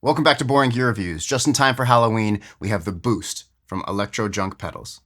Welcome back to Boring Gear Reviews. Just in time for Halloween, we have the Boost from ElectroJunk Pedals.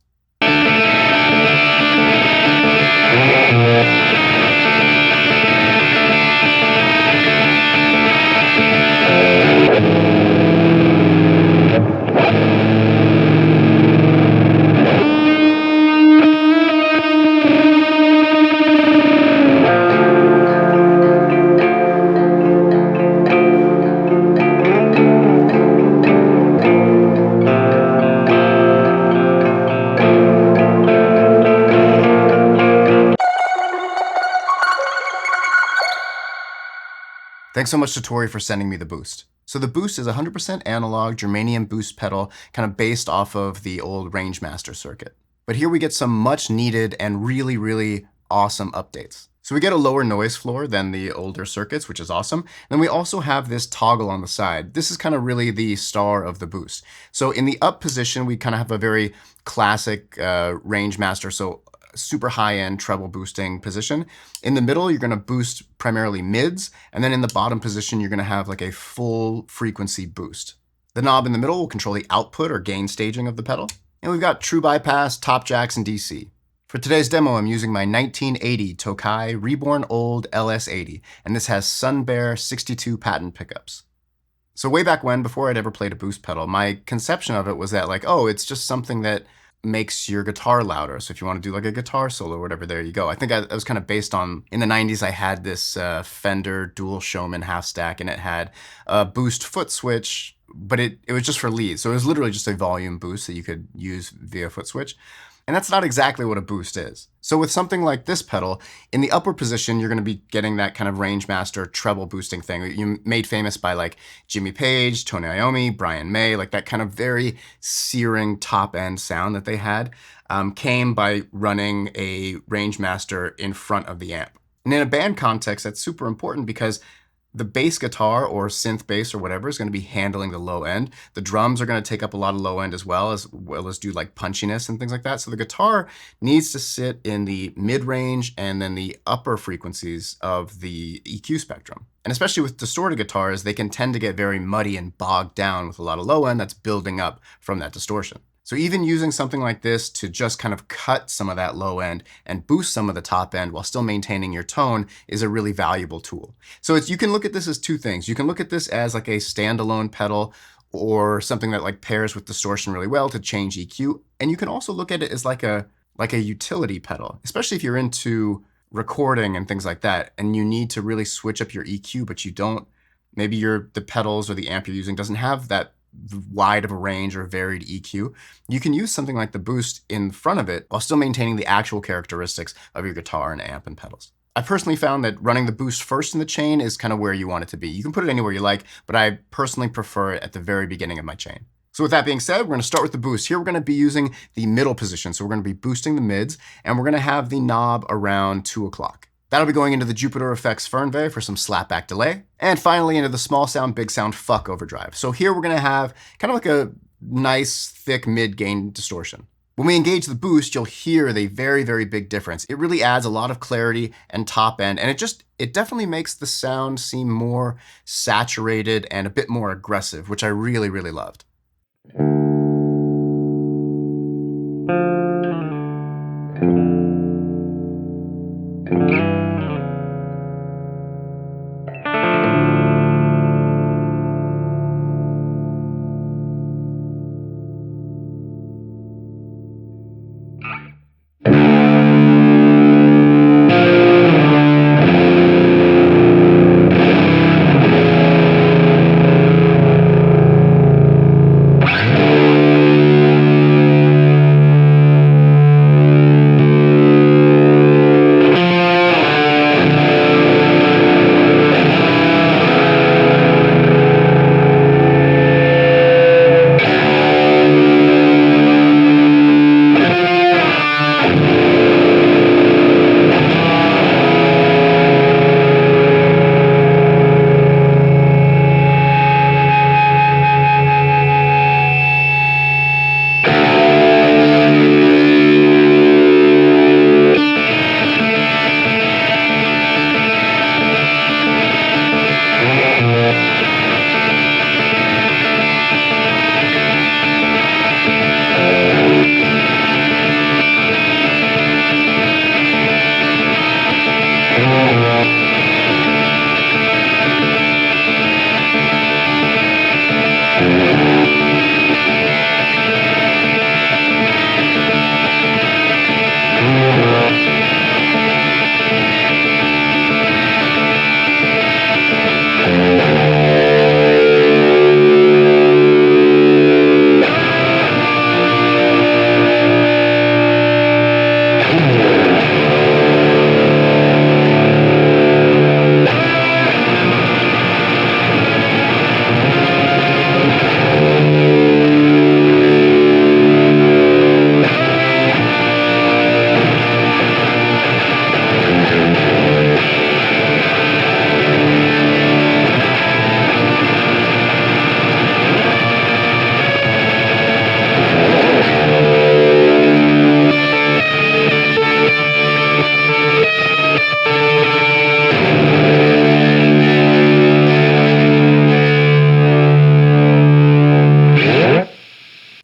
Thanks so much to Tori for sending me the Boost. So the Boost is a 100% analog Germanium boost pedal, kind of based off of the old Rangemaster circuit. But here we get some much needed and really awesome updates. So we get a lower noise floor than the older circuits, which is awesome. And then we also have this toggle on the side. This is kind of really the star of the Boost. So in the up position, we kind of have a very classic Rangemaster, so super high-end treble boosting position. In the middle, you're going to boost primarily mids, and then in the bottom position, you're going to have like a full frequency boost. The knob in the middle will control the output or gain staging of the pedal. And we've got true bypass, top jacks, and DC. For today's demo, I'm using my 1980 Tokai Reborn Old LS80, and this has Sun Bear 62 patent pickups. So way back when, before I'd ever played a boost pedal, my conception of it was that like, oh, it's just something that makes your guitar louder. So if you want to do like a guitar solo or whatever, there you go. I think I was kind of based on, in the 90s, I had this Fender dual Showman half stack, and it had a boost foot switch, but it was just for leads. So it was literally just a volume boost that you could use via foot switch. And that's not exactly what a boost is. So with something like this pedal, in the upper position, you're going to be getting that kind of Rangemaster treble boosting thing you made famous by like Jimmy Page, Tony Iommi, Brian May, like that kind of very searing top end sound that they had came by running a Rangemaster in front of the amp. And in a band context, that's super important because the bass guitar or synth bass or whatever is going to be handling the low end. The drums are going to take up a lot of low end as well as do like punchiness and things like that. So the guitar needs to sit in the mid-range and then the upper frequencies of the EQ spectrum. And especially with distorted guitars, they can tend to get very muddy and bogged down with a lot of low end that's building up from that distortion. So even using something like this to just kind of cut some of that low end and boost some of the top end while still maintaining your tone is a really valuable tool. So you can look at this as two things. You can look at this as like a standalone pedal or something that like pairs with distortion really well to change EQ. And you can also look at it as like a utility pedal, especially if you're into recording and things like that, and you need to really switch up your EQ, but you don't, maybe the pedals or the amp you're using doesn't have that wide of a range or varied EQ, you can use something like the Boost in front of it while still maintaining the actual characteristics of your guitar and amp and pedals. I personally found that running the Boost first in the chain is kind of where you want it to be. You can put it anywhere you like, but I personally prefer it at the very beginning of my chain. So with that being said, we're going to start with the Boost. Here we're going to be using the middle position. So we're going to be boosting the mids, and we're going to have the knob around 2 o'clock. That'll be going into the Jupiter Effects Fernweh for some slapback delay. And finally into the small sound, big sound fuck overdrive. So here we're gonna have kind of like a nice, thick mid-gain distortion. When we engage the Boost, you'll hear the very big difference. It really adds a lot of clarity and top end, and it definitely makes the sound seem more saturated and a bit more aggressive, which I really loved.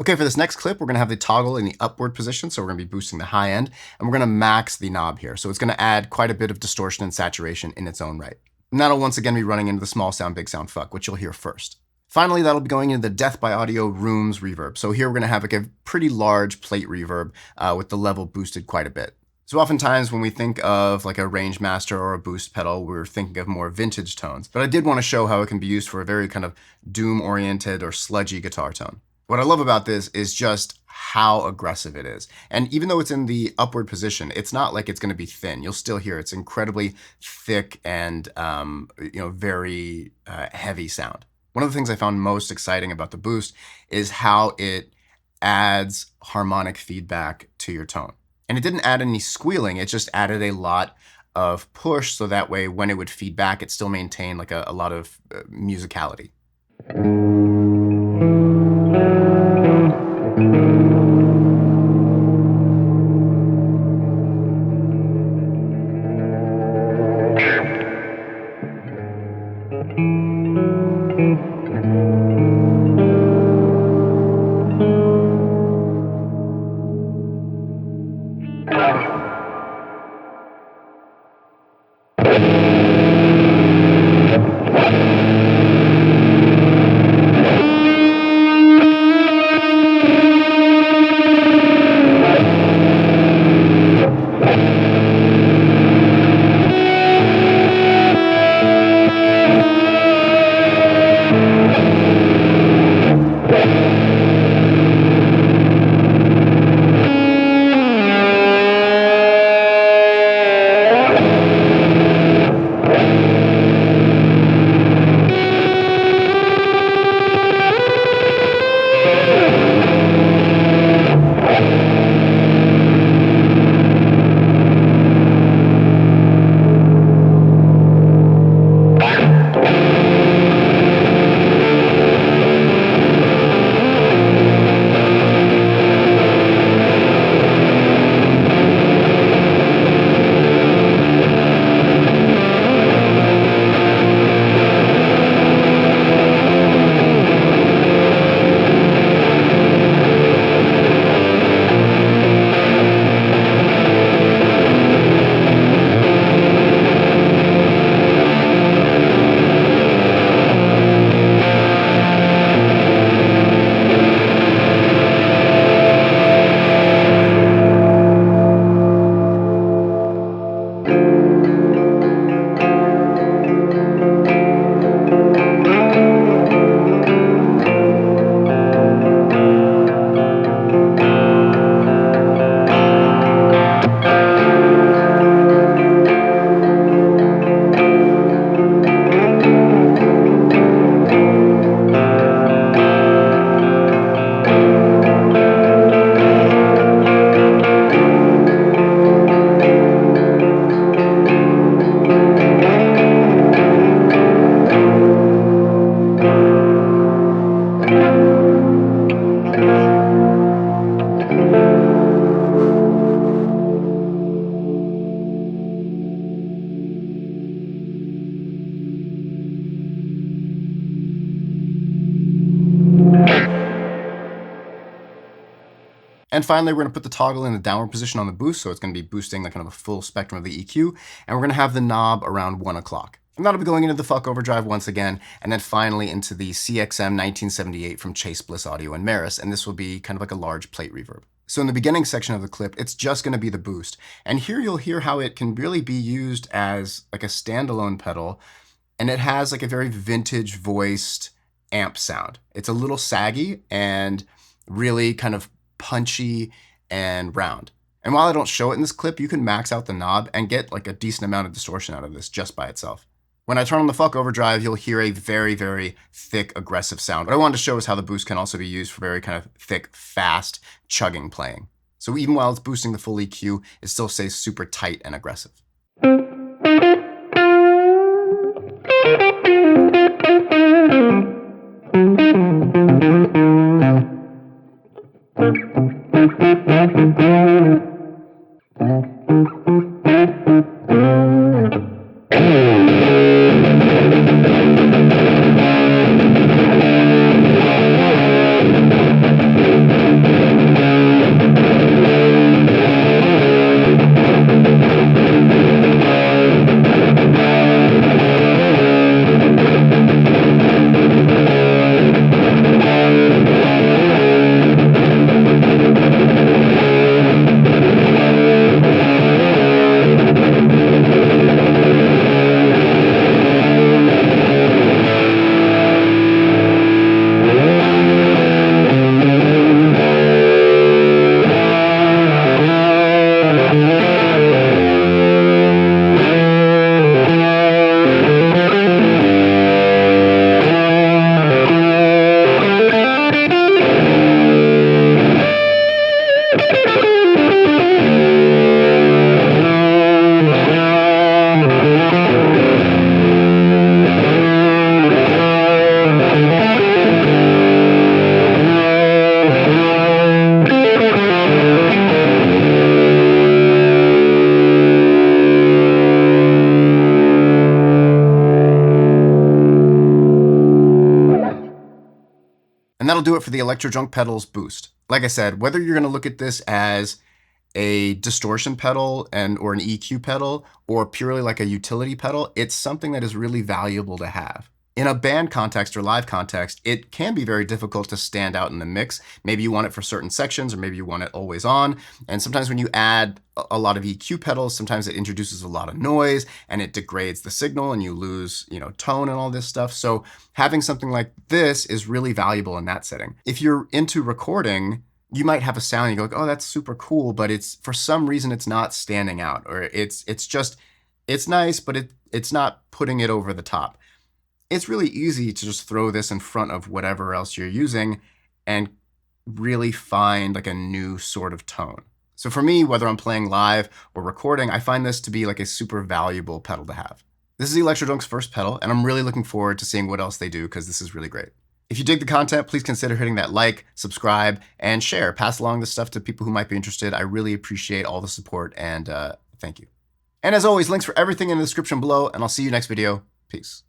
Okay, for this next clip, we're going to have the toggle in the upward position, so we're going to be boosting the high end, and we're going to max the knob here. So it's going to add quite a bit of distortion and saturation in its own right. And that'll once again be running into the small sound, big sound fuck, which you'll hear first. Finally, that'll be going into the Death by Audio Rooms reverb. So here we're going to have like a pretty large plate reverb with the level boosted quite a bit. So oftentimes when we think of like a Rangemaster or a boost pedal, we're thinking of more vintage tones. But I did want to show how it can be used for a very kind of doom-oriented or sludgy guitar tone. What I love about this is just how aggressive it is. And even though it's in the upward position, it's not like it's going to be thin. You'll still hear it's incredibly thick and very heavy sound. One of the things I found most exciting about the boost is how it adds harmonic feedback to your tone. And it didn't add any squealing, it just added a lot of push, so that way when it would feed back, it still maintained like a lot of musicality. And finally, we're going to put the toggle in the downward position on the boost, so it's going to be boosting the kind of a full spectrum of the EQ, and we're going to have the knob around 1 o'clock. And that'll be going into the fuck overdrive once again, and then finally into the CXM 1978 from Chase Bliss Audio and Maris, and this will be kind of like a large plate reverb. So in the beginning section of the clip, it's just going to be the boost. And here you'll hear how it can really be used as like a standalone pedal, and it has like a very vintage voiced amp sound. It's a little saggy and really kind of punchy and round. And while I don't show it in this clip, you can max out the knob and get like a decent amount of distortion out of this just by itself. When I turn on the fuck overdrive, you'll hear a very, very thick, aggressive sound. What I wanted to show is how the boost can also be used for very kind of thick, fast, chugging playing. So even while it's boosting the full EQ, it still stays super tight and aggressive. And that'll do it for the ElectroJunk Pedals Boost. Like I said, whether you're going to look at this as a distortion pedal or an EQ pedal, or purely like a utility pedal, it's something that is really valuable to have. In a band context or live context, it can be very difficult to stand out in the mix. Maybe you want it for certain sections, or maybe you want it always on. And sometimes when you add a lot of EQ pedals, sometimes it introduces a lot of noise and it degrades the signal and you lose, tone and all this stuff. So having something like this is really valuable in that setting. If you're into recording, you might have a sound, you go, oh, that's super cool, but it's for some reason it's not standing out, or it's nice, but it's not putting it over the top. It's really easy to just throw this in front of whatever else you're using and really find like a new sort of tone. So for me, whether I'm playing live or recording, I find this to be like a super valuable pedal to have. This is ElectroJunk's first pedal, and I'm really looking forward to seeing what else they do because this is really great. If you dig the content, please consider hitting that like, subscribe, and share. Pass along this stuff to people who might be interested. I really appreciate all the support, and thank you. And as always, links for everything in the description below, and I'll see you next video. Peace.